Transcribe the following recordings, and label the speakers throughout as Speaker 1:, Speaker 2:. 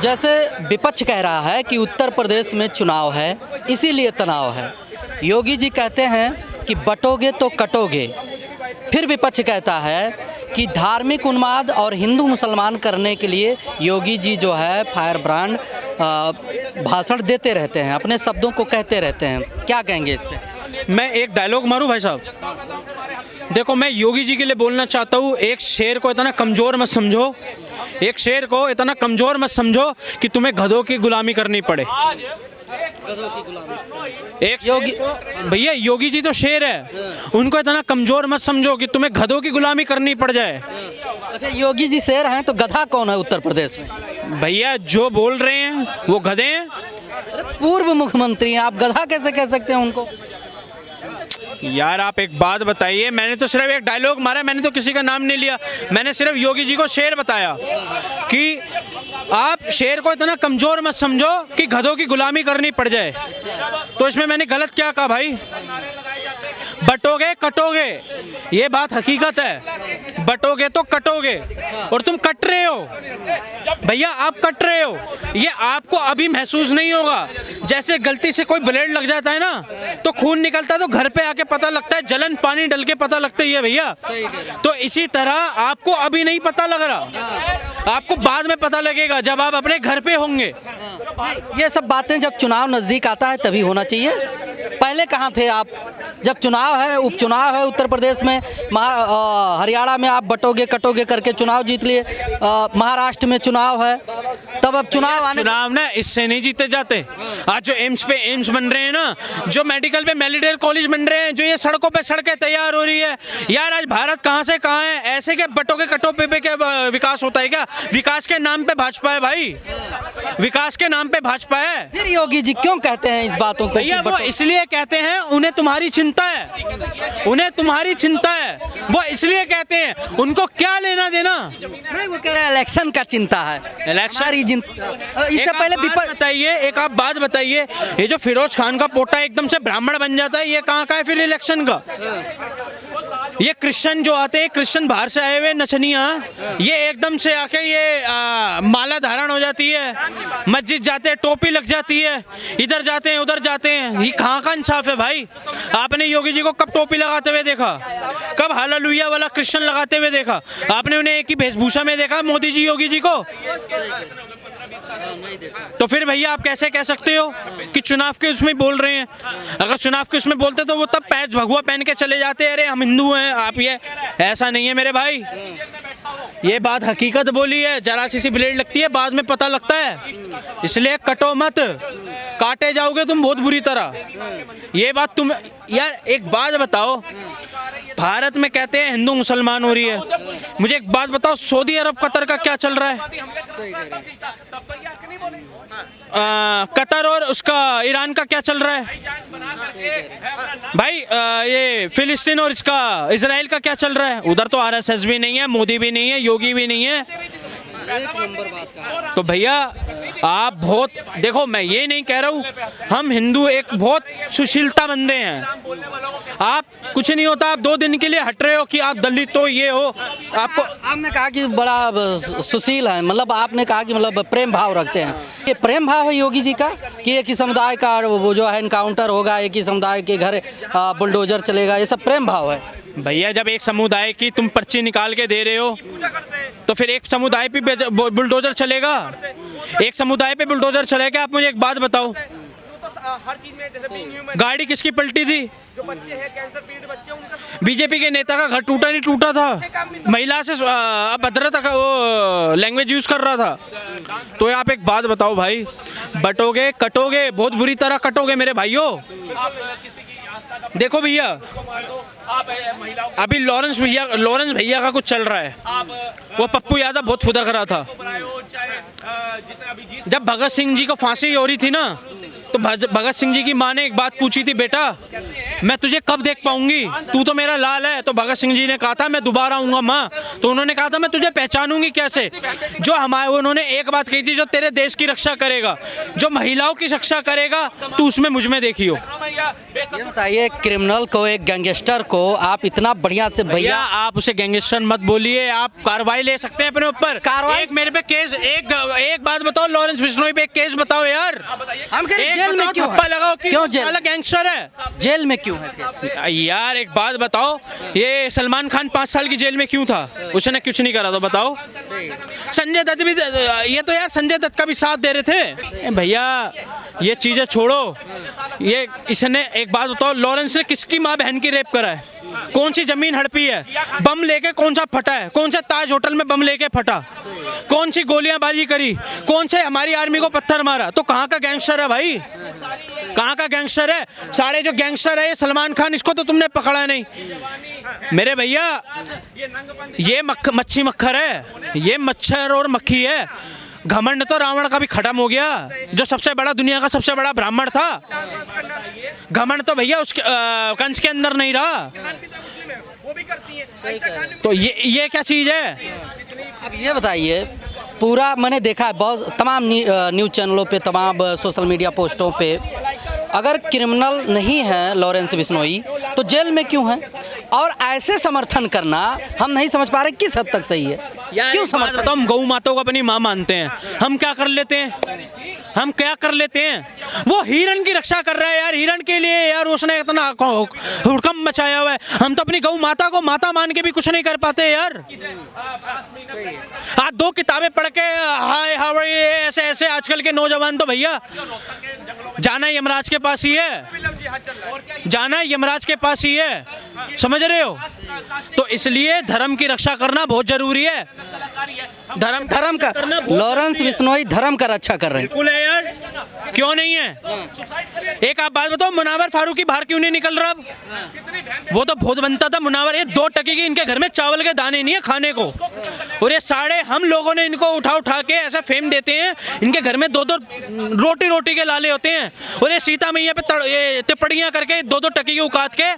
Speaker 1: जैसे विपक्ष कह रहा है कि उत्तर प्रदेश में चुनाव है, इसीलिए तनाव है। योगी जी कहते हैं कि बटोगे तो कटोगे। फिर विपक्ष कहता है कि धार्मिक उन्माद और हिंदू मुसलमान करने के लिए योगी जी जो है फायर ब्रांड भाषण देते रहते हैं, अपने शब्दों को कहते रहते हैं। क्या कहेंगे इस पे?
Speaker 2: मैं एक डायलॉग मारूं भाई साहब? देखो, मैं योगी जी के लिए बोलना चाहता हूँ, एक शेर को इतना कमज़ोर मत समझो, एक शेर को इतना कमज़ोर मत समझो कि तुम्हें गधों की गुलामी करनी पड़े। एक योगी भैया, योगी जी तो शेर है, उनको इतना कमज़ोर मत समझो कि तुम्हें गधों की गुलामी करनी पड़ जाए।
Speaker 1: अच्छा, योगी जी शेर हैं तो गधा कौन है उत्तर प्रदेश में?
Speaker 2: भैया, जो बोल रहे हैं वो गधे हैं।
Speaker 1: पूर्व मुख्यमंत्री हैं, आप गधा कैसे कह सकते हैं उनको?
Speaker 2: यार, आप एक बात बताइए, मैंने तो सिर्फ एक डायलॉग मारा, मैंने तो किसी का नाम नहीं लिया। मैंने सिर्फ योगी जी को शेर बताया कि आप शेर को इतना कमज़ोर मत समझो कि गधों की गुलामी करनी पड़ जाए। तो इसमें मैंने गलत क्या कहा भाई? बटोगे कटोगे, ये बात हकीकत है। बटोगे तो कटोगे, और तुम कट रहे हो भैया, आप कट रहे हो। ये आपको अभी महसूस नहीं होगा। जैसे गलती से कोई ब्लेड लग जाता है ना, तो खून निकलता है, तो घर पे आके पता लगता है, जलन पानी डल के पता लगता है भैया। तो इसी तरह आपको अभी नहीं पता लग रहा, आपको बाद में पता लगेगा जब आप अपने घर पे होंगे।
Speaker 1: ये सब बातें जब चुनाव नज़दीक आता है तभी होना चाहिए। पहले कहाँ थे आप? जब चुनाव है, उपचुनाव है उत्तर प्रदेश में, हरियाणा में आप बटोगे कटोगे करके चुनाव जीत लिए, महाराष्ट्र में चुनाव है, तब अब चुनाव
Speaker 2: ना इससे नहीं जीते जाते। आज जो एम्स पे एम्स बन रहे हैं ना, जो मेडिकल पे मेडिकल कॉलेज बन रहे हैं, जो ये सड़कों पे सड़कें तैयार हो रही है, यार आज भारत कहाँ से कहाँ है। ऐसे के बटोगे कटोगे पे क्या विकास होता है क्या? विकास के नाम पे भाजपा है भाई, विकास के नाम पे भाजपा है।
Speaker 1: फिर योगी जी क्यों कहते हैं इस बातों को?
Speaker 2: भैया, वो इसलिए कहते हैं, उन्हें तुम्हारी चिंता है, उन्हें तुम्हारी चिंता है, वो इसलिए कहते हैं। उनको क्या लेना देना?
Speaker 1: नहीं, वो कह रहे हैं इलेक्शन का चिंता है।
Speaker 2: इलेक्शन?
Speaker 1: इससे पहले
Speaker 2: बताइए, एक आप बात बताइए, ये जो फिरोज खान का पोता एकदम से ब्राह्मण बन जाता है, ये कहाँ का है फिर इलेक्शन का? ये क्रिश्चियन जो आते हैं, क्रिश्चियन बाहर से आए हुए नचनिया, ये एकदम से आके ये माला धारण हो जाती है, मस्जिद जाते हैं टोपी लग जाती है, इधर जाते हैं उधर जाते हैं। ये कहाँ का इंसाफ है भाई? आपने योगी जी को कब टोपी लगाते हुए देखा? कब हालेलुया वाला क्रिश्चियन लगाते हुए देखा? आपने उन्हें एक ही वेशभूषा में देखा, मोदी जी योगी जी को? तो फिर भैया, आप कैसे कह सकते हो कि चुनाव के उसमें बोल रहे हैं? अगर चुनाव के उसमें बोलते तो वो तब पैच भगवा पहन के चले जाते, अरे हम हिंदू हैं, आप ये। ऐसा नहीं है मेरे भाई, ये बात हकीकत बोली है। जरा सी ब्लेड लगती है, बाद में पता लगता है, इसलिए कटो मत, काटे जाओगे तुम बहुत बुरी तरह। ये बात तुम, यार एक बात बताओ, भारत में कहते हैं हिंदू मुसलमान हो रही है, मुझे एक बात बताओ, सऊदी अरब कतर का क्या चल रहा है? कतर और उसका ईरान का क्या चल रहा है भाई? ये फिलिस्तीन और इसका इजराइल का क्या चल रहा है? उधर तो आरएसएस भी नहीं है, मोदी भी नहीं है, योगी भी नहीं है।
Speaker 1: एक नंबर बात का।
Speaker 2: तो भैया, आप बहुत देखो, मैं ये नहीं कह रहा हूँ, हम हिंदू एक बहुत सुशीलता बंदे हैं। आप कुछ नहीं होता, आप 2 दिन के लिए हट रहे हो कि आप दलित हो, ये हो। आपको
Speaker 1: आपने कहा कि बड़ा सुशील है, मतलब आपने कहा कि मतलब प्रेम भाव रखते हैं। ये प्रेम भाव है योगी जी का कि एक ही समुदाय का वो जो है इनकाउंटर होगा, एक ही समुदाय के घर बुलडोजर चलेगा, ये सब प्रेम भाव है?
Speaker 2: भैया, जब एक समुदाय की तुम पर्ची निकाल के दे रहे हो, तो फिर एक समुदाय पे बुलडोजर चलेगा? एक समुदाय पे बुलडोजर चलेगा? आप मुझे एक बात बताओ, हर चीज में गाड़ी किसकी पलटी थी? जो बच्चे हैं कैंसर पीड़ित बच्चे, उनका बीजेपी के नेता का घर टूटा नहीं टूटा था, महिला से अभद्रता का वो लैंग्वेज यूज कर रहा था। तो आप एक बात बताओ भाई, बटोगे कटोगे, बहुत बुरी तरह कटोगे मेरे भाइयों। देखो भैया, अभी लॉरेंस भैया का कुछ चल रहा है, वो पप्पू यादव बहुत फुदक रहा था। जब भगत सिंह जी को फांसी हो रही थी ना, तो भगत सिंह जी की माँ ने एक बात पूछी थी, बेटा मैं तुझे कब देख पाऊंगी, तू तो मेरा लाल है। तो भगत सिंह जी ने कहा था मैं दोबारा आऊंगा माँ। तो उन्होंने कहा था मैं तुझे पहचानूंगी कैसे? जो हमारे, उन्होंने एक बात कही थी, जो तेरे देश की रक्षा करेगा, जो महिलाओं की रक्षा करेगा, तू उसमें मुझ में देखियो।
Speaker 1: ये बताइए, क्रिमिनल को, एक गैंगस्टर को आप इतना बढ़िया से
Speaker 2: भैया
Speaker 1: भैया
Speaker 2: आप उसे गैंगस्टर मत बोलिए, आप कार्रवाई ले सकते हैं अपने ऊपर।
Speaker 1: कार्रवाई-
Speaker 2: एक मेरे पे केस, एक बात बताओ, लॉरेंस बिश्नोई पे एक केस बताओ यार।
Speaker 1: हम कह रहे
Speaker 2: एक
Speaker 1: जेल में
Speaker 2: बताओ,
Speaker 1: क्यों
Speaker 2: ठप्पा
Speaker 1: है?
Speaker 2: लगाओ कि
Speaker 1: क्यों जेल?
Speaker 2: साला गैंगस्टर है।
Speaker 1: जेल में क्यों है फिर?
Speaker 2: यार एक बात बताओ, ये सलमान खान 5 साल की जेल में क्यों था? उसने कुछ नहीं करा, तो बताओ। संजय दत्त भी, ये तो यार संजय दत्त का भी साथ दे रहे थे। भैया ये चीजें छोड़ो, ये इसने एक बात बताओ, लॉरेंस ने किसकी माँ बहन की रेप करा है? कौन सी जमीन हड़पी है? बम लेके कौन सा फटा है? कौन सा ताज होटल में बम लेके फटा? कौन सी गोलियां बाजी करी? कौन से हमारी आर्मी को पत्थर मारा? तो कहाँ का गैंगस्टर है भाई? कहाँ का गैंगस्टर है? सारे जो गैंगस्टर है ये सलमान खान, इसको तो तुमने पकड़ा नहीं। मेरे भैया ये मच्छी मक्खर है, ये मच्छर और मक्खी है। घमंड तो रावण का भी खत्म हो गया, जो सबसे बड़ा, दुनिया का सबसे बड़ा ब्राह्मण था। घमंड तो भैया उसके कंस के अंदर नहीं रहा। तो ये क्या चीज है?
Speaker 1: अब ये बताइए, पूरा मैंने देखा है बहुत तमाम न्यूज़ चैनलों पे, तमाम सोशल मीडिया पोस्टों पे, अगर क्रिमिनल नहीं है लॉरेंस बिश्नोई तो जेल में क्यों है? और ऐसे समर्थन करना हम नहीं समझ पा रहे किस हद तक सही है। क्यों समर्थन?
Speaker 2: तो हम गौ माता को अपनी माँ मानते हैं, हम क्या कर लेते हैं? हम क्या कर लेते हैं? वो हिरण की रक्षा कर रहा है यार, हिरण के लिए यार उसने इतना हुड़कम मचाया हुआ है। हम तो अपनी गौ माता को माता मान के भी कुछ नहीं कर पाते यार। आज 2 किताबें पढ़ के हाय हाय ऐसे ऐसे आजकल के नौजवान तो भैया जाना यमराज के पास ही है, जाना यमराज के पास ही है, समझ रहे हो? तो इसलिए धर्म की रक्षा करना बहुत जरूरी है।
Speaker 1: धर्म का, लॉरेंस बिश्नोई धर्म का रक्षा कर रहे हैं।
Speaker 2: बिल्कुल है यार, क्यों नहीं है? एक आप बात बताओ, मुनावर फारूकी बाहर क्यों नहीं निकल रहा अब? वो तो बहुत बनता था मुनावर, ये 2 टके की इनके घर में चावल के दाने नहीं है खाने को, और ये साढ़े हम लोगों ने इनको उठा उठा के ऐसा फेम देते हैं। इनके घर में 2-2 रोटी के लाले होते हैं, और ये सीता मैया पे ये टिप्पणियां करके 2-2 टके की औकात के,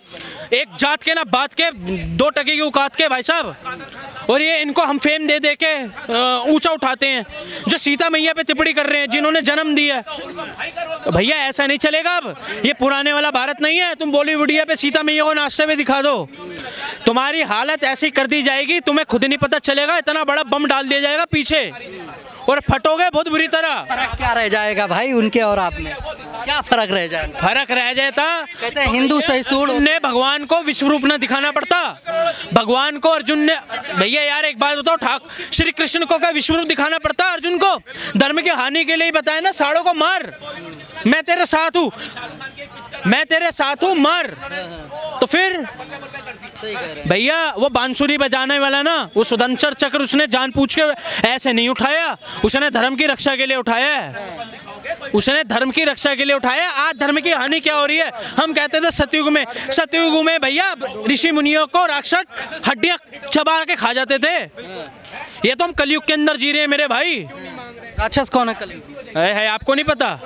Speaker 2: एक जात के ना बात के, 2 टके की औकात के भाई साहब, और ये इनको हम फेम दे दे के ऊंचा उठाते हैं, जो सीता मैया पे टिप्पणी कर रहे हैं, जिन्होंने जन्म दिया है। तो भैया ऐसा नहीं चलेगा अब, ये पुराने वाला भारत नहीं है। तुम बॉलीवुडिया पे सीता मैया को नाचते हुए दिखा दो, तुम्हारी हालत ऐसी कर दी जाएगी, तुम्हें खुद नहीं पता चलेगा, इतना बड़ा बम डाल दिया जाएगा पीछे और फटोगे बहुत बुरी तरह।
Speaker 1: फर्क क्या रह जाएगा भाई उनके और आप में? क्या फर्क रह जाएगा?
Speaker 2: फर्क रह जाता,
Speaker 1: कहते हैं हिंदू सहिष्णु
Speaker 2: ने भगवान को विश्व रूप न दिखाना पड़ता। भगवान को अर्जुन ने, भैया यार एक बात बताओ, श्री कृष्ण को क्या विश्व रूप दिखाना पड़ता? अर्जुन को धर्म की हानि के लिए ही बताया ना, साड़ों को मार, मैं तेरे साथ हूँ, मैं तेरे साथ हूँ, मार। तो फिर भैया वो बांसुरी बजाने वाला ना, वो सुदंसर चक्र उसने जान पूछ के ऐसे नहीं उठाया, उसने धर्म की रक्षा के लिए उठाया है, उसने धर्म की रक्षा के लिए उठाया। आज धर्म की हानि क्या हो रही है? हम कहते थे सतयुग में भैया ऋषि मुनियों को राक्षस हड्डियां चबा के खा जाते थे। ये तो हम कलयुग के अंदर जी रहे हैं मेरे भाई।
Speaker 1: राक्षस कौन है कलयुग?
Speaker 2: है आपको नहीं पता?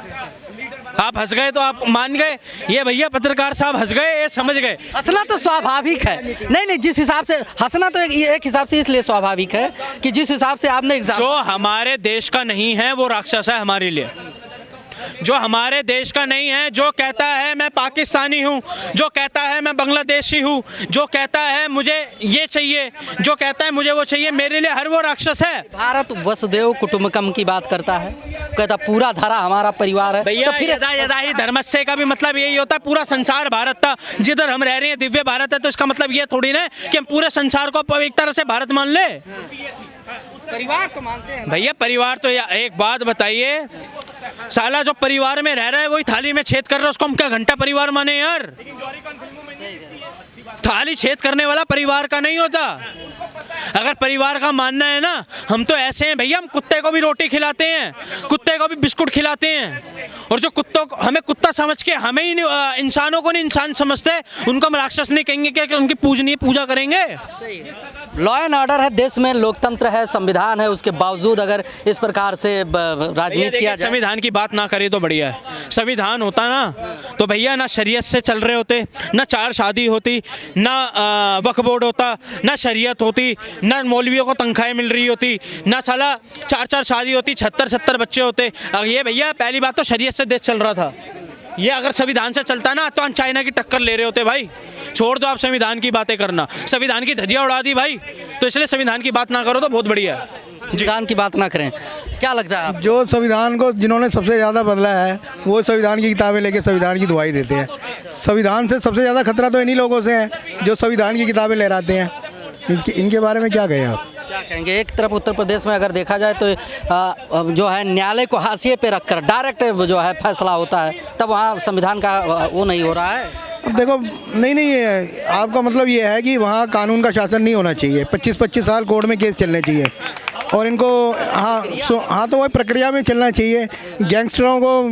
Speaker 2: आप हंस गए तो आप मान गए, ये भैया पत्रकार साहब हंस गए, ये समझ गए।
Speaker 1: हंसना तो स्वाभाविक है। नहीं, जिस हिसाब से हंसना तो एक हिसाब से इसलिए स्वाभाविक है कि जिस हिसाब से आपने
Speaker 2: जो हमारे देश का नहीं है वो राक्षस है हमारे लिए। जो हमारे देश का नहीं है, जो कहता है मैं पाकिस्तानी हूँ, जो कहता है मैं बांग्लादेशी हूँ, जो कहता है मुझे ये चाहिए, जो कहता है मुझे वो चाहिए, मेरे लिए हर वो राक्षस है।
Speaker 1: भारत वसुदेव कुटुंबकम की बात करता है, कहता पूरा धरा हमारा परिवार है।
Speaker 2: भैया
Speaker 1: तो फिर
Speaker 2: यदा यदा ही धर्मस्य का भी मतलब यही होता है, पूरा संसार भारत था, जिधर हम रह रहे हैं दिव्य भारत है, तो इसका मतलब ये थोड़ी ना कि हम पूरे संसार को एक तरह से भारत मान ले।
Speaker 1: परिवार तो मानते हैं
Speaker 2: भैया, परिवार तो एक बात बताइए, साला जो परिवार में रह रहा है वही थाली में छेद कर रहा है, उसको हम क्या घंटा परिवार माने यार? थाली छेद करने वाला परिवार का नहीं होता। अगर परिवार का मानना है ना, हम तो ऐसे हैं भैया, हम कुत्ते को भी रोटी खिलाते हैं, कुत्ते को भी बिस्कुट खिलाते हैं, और जो कुत्तों को हमें कुत्ता समझ के, हमें ही इंसानों को नहीं इंसान समझते, उनको हम राक्षस नहीं कहेंगे क्या कि उनकी पूजा करेंगे?
Speaker 1: लॉ एंड ऑर्डर है देश में, लोकतंत्र है, संविधान है, उसके बावजूद अगर इस प्रकार से राजनीति किया जाए।
Speaker 2: संविधान की बात ना करे तो बढ़िया है। संविधान होता ना तो भैया ना शरीयत से चल रहे होते, ना 4 शादी होती, ना वक्फ बोर्ड होता, ना शरीयत होती, ना मौलवियों को तनख्वाहें मिल रही होती, ना साला 4 शादी होती, 76 बच्चे होते। ये भैया पहली बात तो शरीयत से देश चल रहा था, ये अगर संविधान से चलता ना तो हम चाइना की टक्कर ले रहे होते भाई। छोड़ दो आप संविधान की बातें करना, संविधान की धज्जियां उड़ा दी भाई, तो इसलिए संविधान की बात ना करो तो बहुत बढ़िया है।
Speaker 1: संविधान की बात ना करें, क्या लगता है आप?
Speaker 3: जो संविधान को जिन्होंने सबसे ज़्यादा बदला है वो संविधान की किताबें लेके संविधान की दुहाई देते हैं। संविधान से सबसे ज़्यादा खतरा तो इन्हीं लोगों से है जो संविधान की किताबें लहराते हैं। इनके बारे में क्या कहें आप?
Speaker 1: क्या कहेंगे? एक तरफ उत्तर प्रदेश में अगर देखा जाए तो जो है न्यायालय को हाशिए पे रखकर डायरेक्ट जो है फैसला होता है, तब वहाँ संविधान का वो नहीं हो रहा है।
Speaker 3: अब देखो, नहीं ये आपका मतलब ये है कि वहाँ कानून का शासन नहीं होना चाहिए। 25-25 साल कोर्ट में केस चलने चाहिए और इनको हाँ तो वही प्रक्रिया में चलना चाहिए। गैंगस्टरों को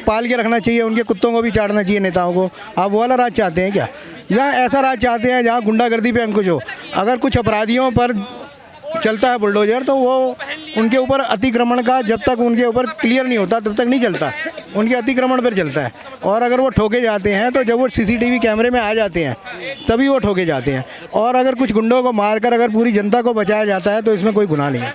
Speaker 3: पाल के रखना चाहिए, उनके कुत्तों को भी चाटना चाहिए नेताओं को। आप वो वाला राज चाहते हैं क्या, या ऐसा राज चाहते हैं जहाँ गुंडागर्दी पे अंकुश हो? अगर कुछ अपराधियों पर चलता है बुलडोजर तो वो उनके ऊपर अतिक्रमण का जब तक उनके ऊपर क्लियर नहीं होता तब तक नहीं चलता, उनके अतिक्रमण पर चलता है। और अगर वो ठोके जाते हैं तो जब वो सीसीटीवी कैमरे में आ जाते हैं तभी वो ठोके जाते हैं। और अगर कुछ गुंडों को मारकर अगर पूरी जनता को बचाया जाता है तो इसमें कोई गुनाह नहीं है।